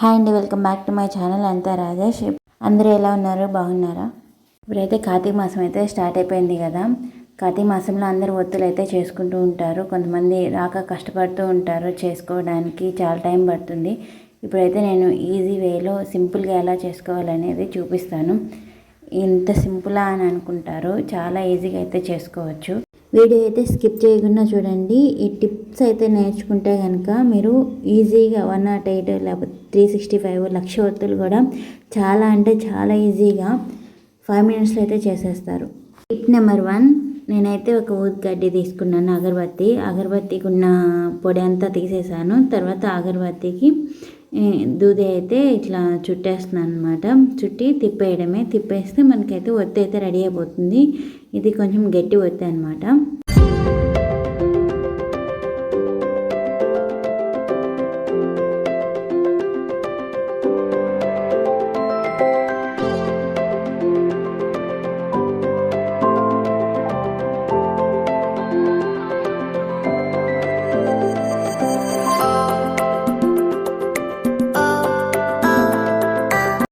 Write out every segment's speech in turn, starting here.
Hi అండి, welcome back to my channel. అంతా రాజేష్. అందరూ ఎలా ఉన్నారు? బాగున్నారా? ఇప్పుడైతే కార్తీక మాసం అయితే స్టార్ట్ అయిపోయింది కదా. కార్తీక మాసంలో అందరూ ఒత్తులు అయితే చేసుకుంటూ ఉంటారు. కొంతమంది రాక కష్టపడుతూ ఉంటారు, చేసుకోవడానికి చాలా టైం పడుతుంది. ఇప్పుడైతే నేను ఈజీ వేలో సింపుల్గా ఎలా చేసుకోవాలనేది చూపిస్తాను. ఇంత సింపులా అని అనుకుంటారు, చాలా ఈజీగా అయితే చేసుకోవచ్చు. వీడియో అయితే స్కిప్ చేయకుండా చూడండి. ఈ టిప్స్ అయితే నేర్చుకుంటే కనుక మీరు ఈజీగా 108 లేకపోతే 365 లక్ష ఒత్తులు కూడా చాలా అంటే చాలా ఈజీగా 5 మినిట్స్లో అయితే చేసేస్తారు. టిప్ నెంబర్ 1, నేనైతే ఒక ఊద్గడ్డి తీసుకున్నాను. అగరబత్తికి ఉన్న పొడి అంతా తీసేసాను. తర్వాత అగరబత్తికి దూది అయితే ఇట్లా చుట్టేస్తున్నాను అనమాట. చుట్టి తిప్పేయడమే. తిప్పేస్తే మనకైతే ఒత్తి అయితే రెడీ అయిపోతుంది. ఇది కొంచెం గట్టి ఒత్తి అనమాట.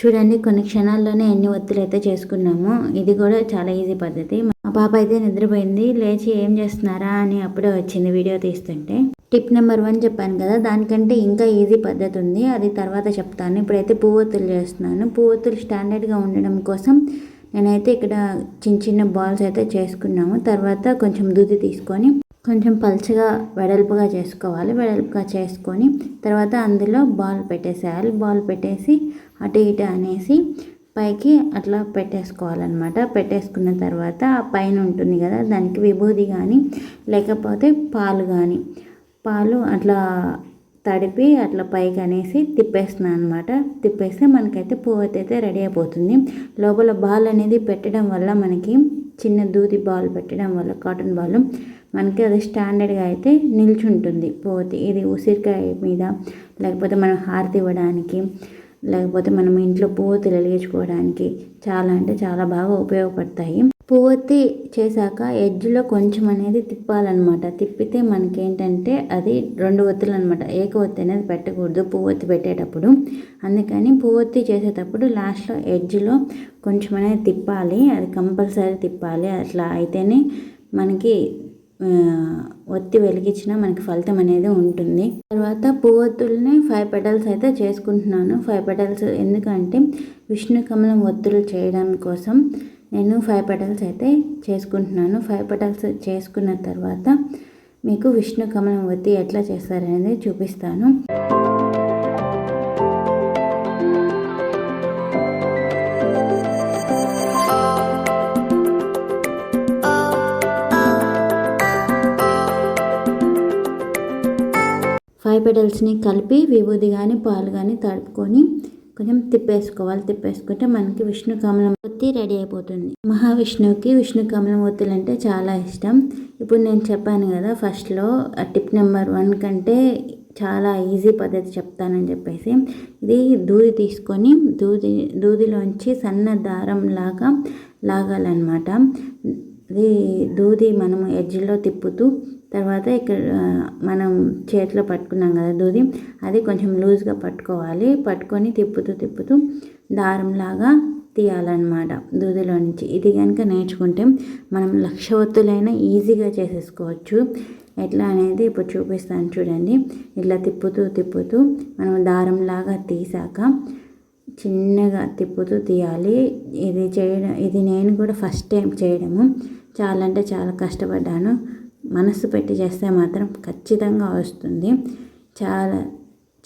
చూడండి, కొన్ని క్షణాల్లోనే ఎన్ని ఒత్తులు అయితే చేసుకున్నాము. ఇది కూడా చాలా ఈజీ పద్ధతి. మా పాప అయితే నిద్రపోయింది, లేచి ఏం చేస్తున్నారా అని అప్పుడే వచ్చింది వీడియో తీస్తుంటే. టిప్ నెంబర్ 1 చెప్పాను కదా, దానికంటే ఇంకా ఈజీ పద్ధతి ఉంది, అది తర్వాత చెప్తాను. ఇప్పుడైతే పువ్వొత్తులు చేస్తున్నాను. పువ్వొత్తులు స్టాండర్డ్గా ఉండడం కోసం నేనైతే ఇక్కడ చిన్న చిన్న బాల్స్ అయితే చేసుకున్నాము. తర్వాత కొంచెం దూది తీసుకొని కొంచెం పల్చగా వెడల్పుగా చేసుకోవాలి. వెడల్పుగా చేసుకొని తర్వాత అందులో బాల్ పెట్టేసేయాలి. బాల్ పెట్టేసి అటు ఇటు అనేసి పైకి అట్లా పెట్టేసుకోవాలన్నమాట. పెట్టేసుకున్న తర్వాత ఆ పైన ఉంటుంది కదా, దానికి విభూది కానీ లేకపోతే పాలు అట్లా తడిపి అట్లా పైకి అనేసి తిప్పేస్తున్నాను అనమాట. తిప్పేస్తే మనకైతే పువ్వొత్తి అయితే రెడీ అయిపోతుంది. లోపల బాల్ అనేది పెట్టడం వల్ల, మనకి చిన్న దూది బాల్ పెట్టడం వల్ల, కాటన్ బాల్, మనకి అది స్టాండర్డ్గా అయితే నిల్చుంటుంది పువ్వొత్తి. ఇది ఉసిరికాయ మీద, లేకపోతే మనం హారతి ఇవ్వడానికి, లేకపోతే మనం ఇంట్లో పువ్వొత్తులు వెలిగించుకోవడానికి చాలా అంటే చాలా బాగా ఉపయోగపడతాయి. పువ్వొత్తి చేశాక ఎడ్జ్లో కొంచెం అనేది తిప్పాలన్నమాట. తిప్పితే మనకేంటంటే అది 2 ఒత్తులు అనమాట. ఏక ఒత్తి అనేది పెట్టకూడదు పువ్వొత్తి పెట్టేటప్పుడు. అందుకని పువ్వొత్తి చేసేటప్పుడు లాస్ట్లో ఎడ్జ్లో కొంచెం అనేది తిప్పాలి. అది కంపల్సరీ తిప్పాలి. అట్లా అయితేనే మనకి ఒత్తి వెలిగించిన మనకి ఫలితం అనేది ఉంటుంది. తర్వాత పువ్వొత్తుల్ని 5 పెటల్స్ అయితే చేసుకుంటున్నాను. 5 పెటల్స్ ఎందుకంటే విష్ణు కమలం ఒత్తులు చేయడం కోసం నేను 5 పెటల్స్ అయితే చేసుకుంటున్నాను. 5 పెటల్స్ చేసుకున్న తర్వాత మీకు విష్ణు కమలం ఒత్తి ఎట్లా చేస్తారనేది చూపిస్తాను. ఫైవ్ పెటల్స్ని కలిపి విభూది కానీ పాలు కానీ తడుపుకొని కొంచెం తిప్పేసుకోవాలి. తిప్పేసుకుంటే మనకి విష్ణు కమలం ఒత్తి రెడీ అయిపోతుంది. మహావిష్ణువుకి విష్ణు కమలం ఒత్తులు అంటే చాలా ఇష్టం. ఇప్పుడు నేను చెప్పాను కదా ఫస్ట్లో టిప్ నెంబర్ 1 కంటే చాలా ఈజీ పద్ధతి చెప్తానని చెప్పేసి, ఇది దూది తీసుకొని దూదిలోంచి సన్న దారం లాగా లాగాలన్నమాట. ఇది దూది మనము ఎడ్జ్లో తిప్పుతూ, తర్వాత ఇక్కడ మనం చేతిలో పట్టుకున్నాం కదా దూది, అది కొంచెం లూజ్గా పట్టుకోవాలి. పట్టుకొని తిప్పుతూ దారంలాగా తీయాలన్నమాట దూదిలో నుంచి. ఇది కనుక నేర్చుకుంటే మనం 1,00,000 ఒత్తులైనా ఈజీగా చేసేసుకోవచ్చు. ఎట్లా అనేది ఇప్పుడు చూపిస్తాను చూడండి. ఇట్లా తిప్పుతూ మనం తీసాక చిన్నగా తిప్పుతూ తీయాలి. ఇది నేను కూడా ఫస్ట్ టైం చేయడము. చాలా అంటే చాలా కష్టపడ్డాను. మనసు పెట్టి చేస్తే మాత్రం ఖచ్చితంగా వస్తుంది. చాలా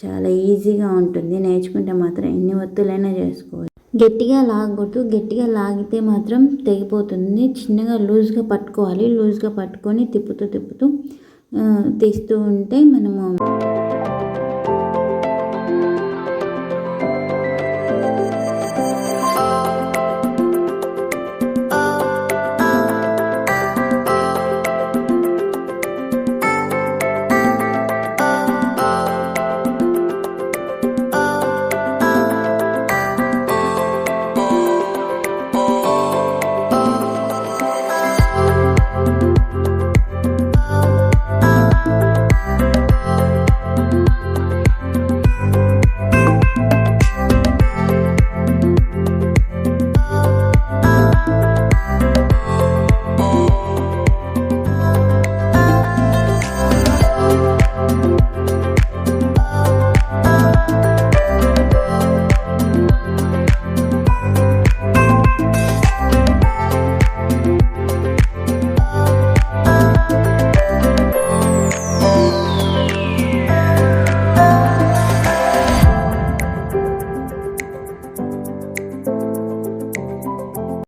చాలా ఈజీగా ఉంటుంది. నేర్చుకుంటే మాత్రం ఎన్ని ఒత్తులైనా చేసుకోవచ్చు. గట్టిగా లాగకూడదు. గట్టిగా లాగితే మాత్రం తెగిపోతుంది. చిన్నగా లూజ్గా పట్టుకోవాలి. లూజ్గా పట్టుకొని తిప్పుతూ తీస్తూ ఉంటే మనము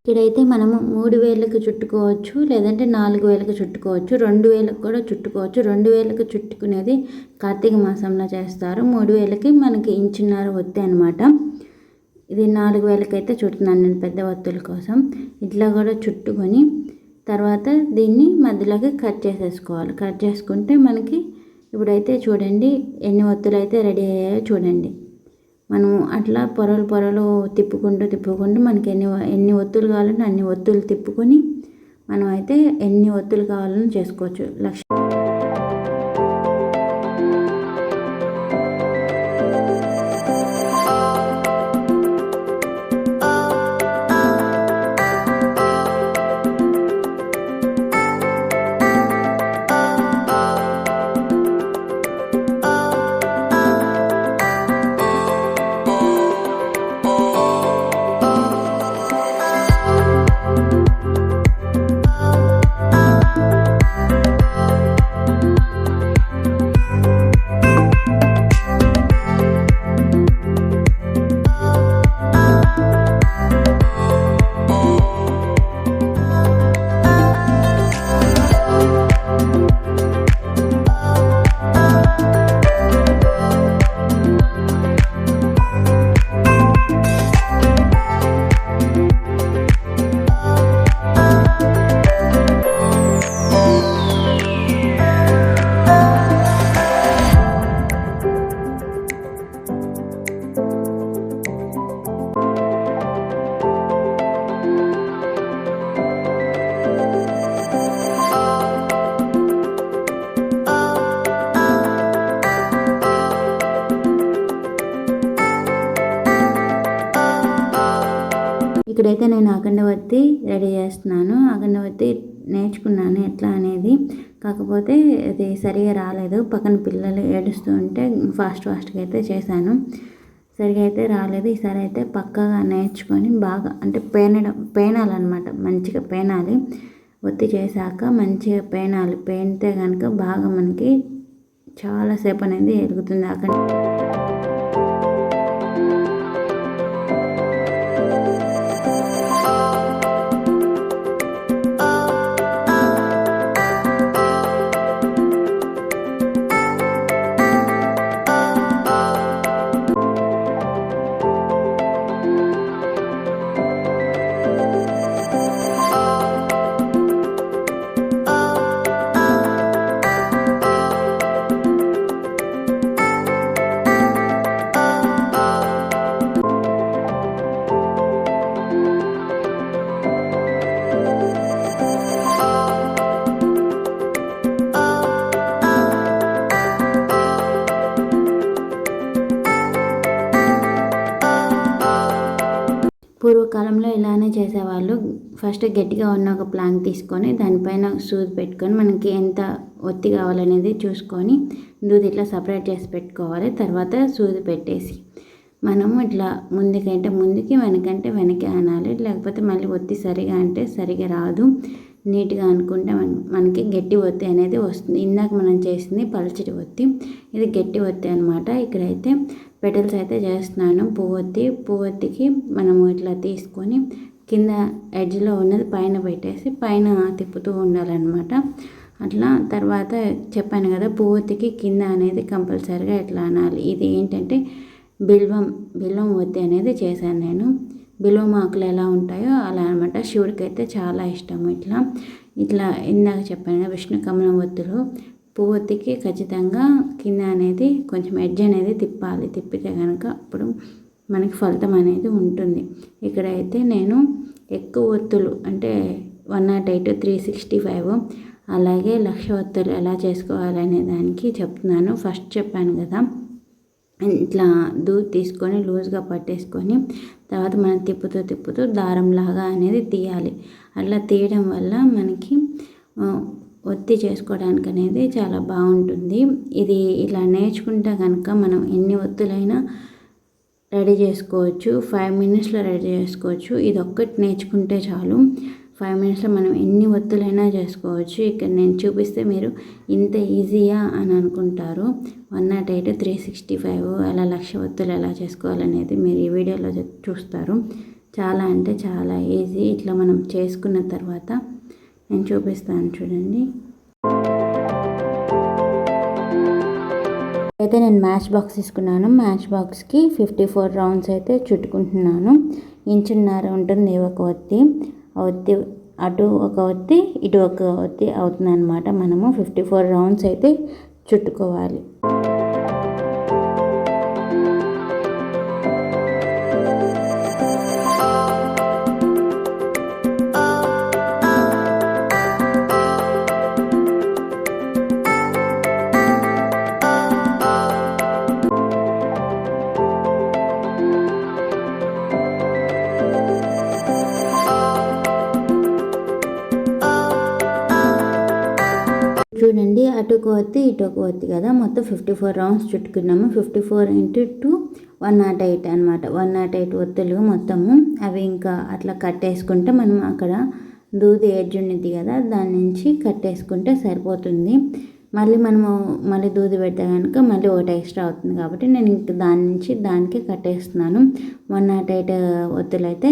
ఇక్కడైతే మనము 3 వేలకు చుట్టుకోవచ్చు, లేదంటే 4 వేలకు చుట్టుకోవచ్చు, 2 వేలకు కూడా చుట్టుకోవచ్చు. 2 వేలకు చుట్టుకునేది కార్తీక మాసంలో చేస్తారు. 3 వేలకి మనకి ఇంచున్నర ఒత్తి అనమాట. ఇది 4 వేలకైతే చుట్టున్నాను నేను పెద్ద ఒత్తుల కోసం. ఇట్లా కూడా చుట్టుకొని తర్వాత దీన్ని మధ్యలోకి కట్ చేసేసుకోవాలి. కట్ చేసుకుంటే మనకి ఇప్పుడైతే చూడండి ఎన్ని ఒత్తులు అయితే రెడీ అయ్యాయో చూడండి. మనం అట్లా పొరలు తిప్పుకుంటూ మనకి ఎన్ని ఒత్తులు కావాలంటే అన్ని ఒత్తులు తిప్పుకొని మనం అయితే ఎన్ని ఒత్తులు కావాలని చేసుకోవచ్చు. ఇక్కడైతే నేను అఖండవత్తి రెడీ చేస్తున్నాను. అఖండవత్తి నేర్చుకున్నాను ఎట్లా అనేది, కాకపోతే అది సరిగా రాలేదు. పక్కన పిల్లలు ఏడుస్తూ ఉంటే ఫాస్ట్గా అయితే చేశాను, సరిగా అయితే రాలేదు. ఈసారి అయితే పక్కగా నేర్చుకొని బాగా అంటే పేనాలన్నమాట, మంచిగా పేనాలి. ఒత్తి చేశాక మంచిగా పేనితే కనుక బాగా మనకి చాలాసేపు అనేది ఎలుగుతుంది. అక్కడ పూర్వకాలంలో ఇలానే చేసేవాళ్ళు. ఫస్ట్ గట్టిగా ఉన్న ఒక ప్లాంక్ తీసుకొని దానిపైన సూది పెట్టుకొని మనకి ఎంత ఒత్తి కావాలనేది చూసుకొని దూది ఇట్లా సపరేట్ చేసి పెట్టుకోవాలి. తర్వాత సూది పెట్టేసి మనము ఇట్లా ముందుకి వెనకంటే వెనకే అనాలి. లేకపోతే మళ్ళీ ఒత్తి సరిగా అంటే సరిగా రాదు. నీట్గా అనుకుంటే మనకి గట్టి ఒత్తి అనేది వస్తుంది. ఇందాక మనం చేసింది పలచటి ఒత్తి, ఇది గట్టి ఒత్తి అనమాట. ఇక్కడైతే పెటల్స్ అయితే చేస్తున్నాను. పువ్వొత్తికి మనము ఇట్లా తీసుకొని కింద ఎడ్జ్లో ఉన్నది పైన పెట్టేసి పైన తిప్పుతూ ఉండాలన్నమాట. అట్లా తర్వాత చెప్పాను కదా, పువ్వొత్తికి కింద అనేది కంపల్సరీగా ఎట్లా అనాలి. ఇది ఏంటంటే బిల్వం ఒత్తి అనేది చేశాను నేను. బిల్వం ఆకులు ఎలా ఉంటాయో అలా అనమాట. శివుడికి అయితే చాలా ఇష్టము. ఇట్లా ఇందాక చెప్పాను కదా, విష్ణు కమలం ఒత్తులు పువ్వొత్తికి ఖచ్చితంగా కింద అనేది కొంచెం ఎడ్జ్ అనేది తిప్పాలి. తిప్పితే కనుక అప్పుడు మనకి ఫలితం అనేది ఉంటుంది. ఇక్కడైతే నేను ఎక్కువ ఒత్తులు అంటే 108, 365 అలాగే 1,00,000 ఒత్తులు ఎలా చేసుకోవాలనే దానికి చెప్తున్నాను. ఫస్ట్ చెప్పాను కదా, ఇట్లా దూది తీసుకొని లూజ్గా పట్టేసుకొని తర్వాత మనం తిప్పుతూ దారంలాగా అనేది తీయాలి. అట్లా తీయడం వల్ల మనకి ఒత్తి చేసుకోవడానికి అనేది చాలా బాగుంటుంది. ఇది ఇలా నేర్చుకుంటే కనుక మనం ఎన్ని ఒత్తులైనా రెడీ చేసుకోవచ్చు. 5 minutesలో రెడీ చేసుకోవచ్చు. ఇది ఒక్కటి నేర్చుకుంటే చాలు. 5 minutesలో మనం ఎన్ని ఒత్తులైనా చేసుకోవచ్చు. ఇక్కడ నేను చూపిస్తే మీరు ఇంత ఈజీయా అని అనుకుంటారు. 108, 365 అలా 1,00,000 ఒత్తులు ఎలా చేసుకోవాలనేది మీరు ఈ వీడియోలో చూస్తారు. చాలా అంటే చాలా ఈజీ. ఇట్లా మనం చేసుకున్న తర్వాత నేను చూపిస్తాను చూడండి. అయితే నేను మ్యాచ్ బాక్స్ తీసుకున్నాను. మ్యాచ్ బాక్స్కి 54 రౌండ్స్ అయితే చుట్టుకుంటున్నాను. ఇంచున్నర ఉంటుంది ఒక ఒత్తి. ఆ ఒత్తి అటు ఒక ఒత్తి ఇటు ఒక ఒత్తి అవుతుంది అనమాట. మనము 54 రౌండ్స్ అయితే చుట్టుకోవాలి. చూడండి, అటు ఒక ఒత్తి ఇటు ఒక ఒత్తి కదా, మొత్తం 54 రౌండ్స్ చుట్టుకున్నాము. 54 × 2 108 అనమాట. 108 ఒత్తులు మొత్తము. అవి ఇంకా అట్లా కట్టేసుకుంటే మనం అక్కడ దూది ఎడ్జ్ ఉన్నది కదా, దాని నుంచి కట్టేసుకుంటే సరిపోతుంది. మళ్ళీ దూది పెడితే కనుక మళ్ళీ ఒకటి ఎక్స్ట్రా అవుతుంది. కాబట్టి నేను ఇంక దాని నుంచి దానికి కట్టేస్తున్నాను. 108 ఒత్తులు అయితే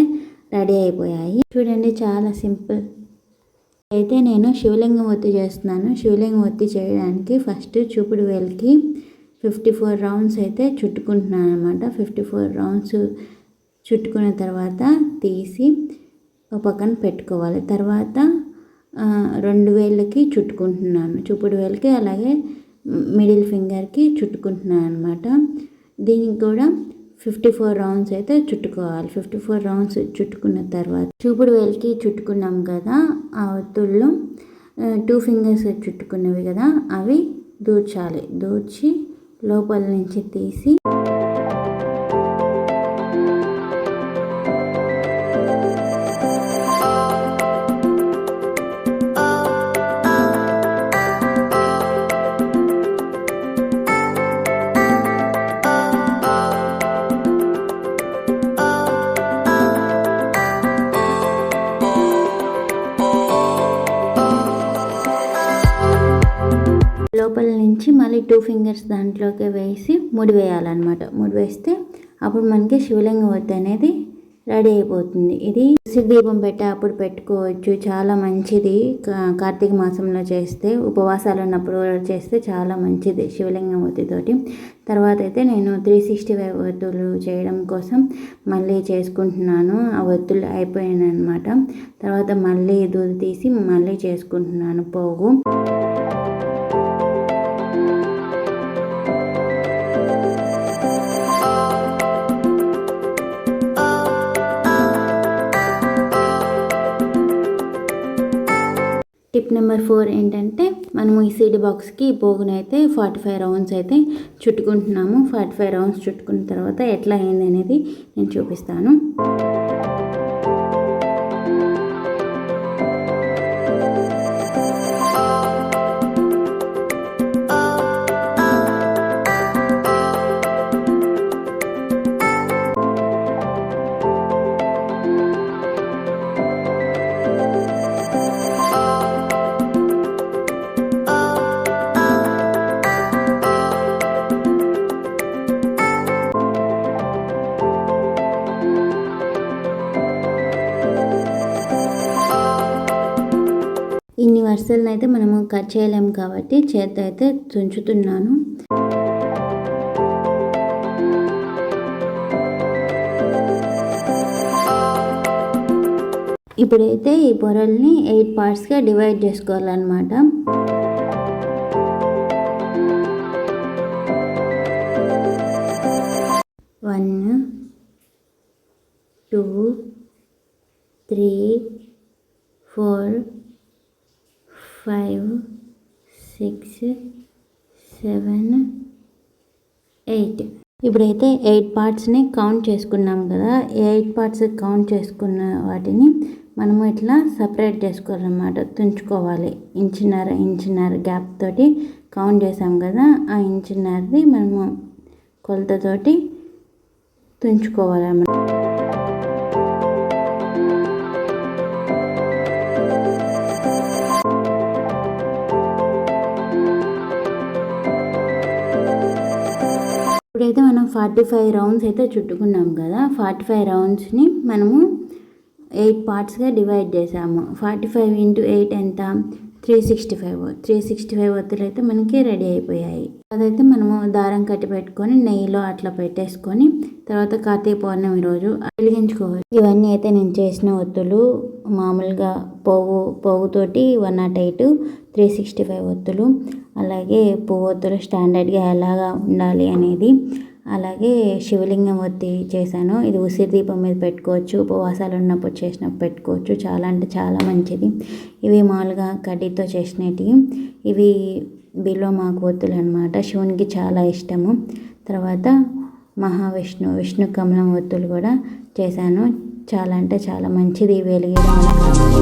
రెడీ అయిపోయాయి. చూడండి, చాలా సింపుల్. అయితే నేను శివలింగం ఒత్తి చేస్తున్నాను. శివలింగం ఒత్తి చేయడానికి ఫస్ట్ చూపుడు వేలికి 54 రౌండ్స్ అయితే చుట్టుకుంటున్నాను అనమాట. 54 రౌండ్స్ చుట్టుకున్న తర్వాత తీసి ఒక పక్కన పెట్టుకోవాలి. తర్వాత 2 వేళ్ళకి చుట్టుకుంటున్నాను, చూపుడు వేలికి, అలాగే మిడిల్ ఫింగర్కి చుట్టుకుంటున్నాను అనమాట. దీనికి కూడా 54 రౌండ్స్ అయితే చుట్టుకోవాలి. 54 రౌండ్స్ చుట్టుకున్న తర్వాత చూపుడు వేలికి చుట్టుకున్నాం కదా, ఆ ఒత్తుల్లో 2 ఫింగర్స్ చుట్టుకున్నవి కదా, అవి దూర్చాలి. దూర్చి లోపల నుంచి తీసి లోపల నుంచి మళ్ళీ 2 ఫింగర్స్ దాంట్లోకి వేసి ముడి వేయాలన్నమాట. ముడి వేస్తే అప్పుడు మనకి శివలింగం ఒత్తి అనేది రెడీ అయిపోతుంది. ఇది దీపం పెట్టే అప్పుడు పెట్టుకోవచ్చు, చాలా మంచిది. కార్తీక మాసంలో చేస్తే, ఉపవాసాలు ఉన్నప్పుడు చేస్తే చాలా మంచిది శివలింగం ఒత్తితోటి. తర్వాత అయితే నేను 365 ఒత్తులు చేయడం కోసం మళ్ళీ చేసుకుంటున్నాను. ఆ ఒత్తులు అయిపోయాయి అనమాట. తర్వాత మళ్ళీ దూది తీసి మళ్ళీ చేసుకుంటున్నాను పోగు. టిప్ నెంబర్ 4 ఏంటంటే, మనము ఈ సీడీ బాక్స్కి ఈ పోగునైతే 45 రౌండ్స్ అయితే చుట్టుకుంటున్నాము. 45 రౌండ్స్ చుట్టుకున్న తర్వాత ఎట్లా అయింది అనేది నేను చూపిస్తాను. ఇన్ని వరుసలను అయితే మనము కట్ చేయలేము కాబట్టి చేత్తో అయితే తుంచుతున్నాను. ఇప్పుడైతే ఈ పొరల్ని 8 పార్ట్స్గా డివైడ్ చేసుకోవాలన్నమాట. వన్ 2 3 4 5 6 7 8. ఇప్పుడైతే 8 పార్ట్స్ని కౌంట్ చేసుకున్నాం కదా. 8 పార్ట్స్ కౌంట్ చేసుకున్న వాటిని మనము ఇట్లా సపరేట్ చేసుకోవాలన్నమాట, తుంచుకోవాలి. ఇంచున్నర గ్యాప్ తోటి కౌంట్ చేసాం కదా, ఆ ఇంచున్నరది మనము కొలతతోటి తుంచుకోవాలన్నమాట. ఇప్పుడైతే మనం 45 రౌండ్స్ అయితే చుట్టుకున్నాం కదా. 45 రౌండ్స్ని మనము 8 పార్ట్స్గా డివైడ్ చేసాము. 45 ఇంటూ 8 ఎంత? 365 ఒత్తులు అయితే మనకి రెడీ అయిపోయాయి. అదైతే మనము దారం కట్టి పెట్టుకొని నెయ్యిలో అట్లా పెట్టేసుకొని తర్వాత కార్తీక పౌర్ణమి రోజు వెలిగించుకోవాలి. ఇవన్నీ అయితే నేను చేసిన ఒత్తులు. మామూలుగా పోగుతోటి 108, 365 ఒత్తులు, అలాగే పువ్వు ఒత్తులు స్టాండర్డ్గా ఎలాగా ఉండాలి అనేది, అలాగే శివలింగం ఒత్తి చేశాను. ఇది ఉసిరి దీపం మీద పెట్టుకోవచ్చు, ఉపవాసాలు ఉన్నప్పుడు చేసినప్పుడు పెట్టుకోవచ్చు. చాలా అంటే చాలా మంచిది. ఇవి మామూలుగా కడ్డీతో చేసినవి. ఇవి బిల్వమాకు ఒత్తులు అనమాట. శివునికి చాలా ఇష్టము. తర్వాత విష్ణు కమలం ఒత్తులు కూడా చేశాను. చాలా అంటే చాలా మంచిది వెలిగించడం వల్ల.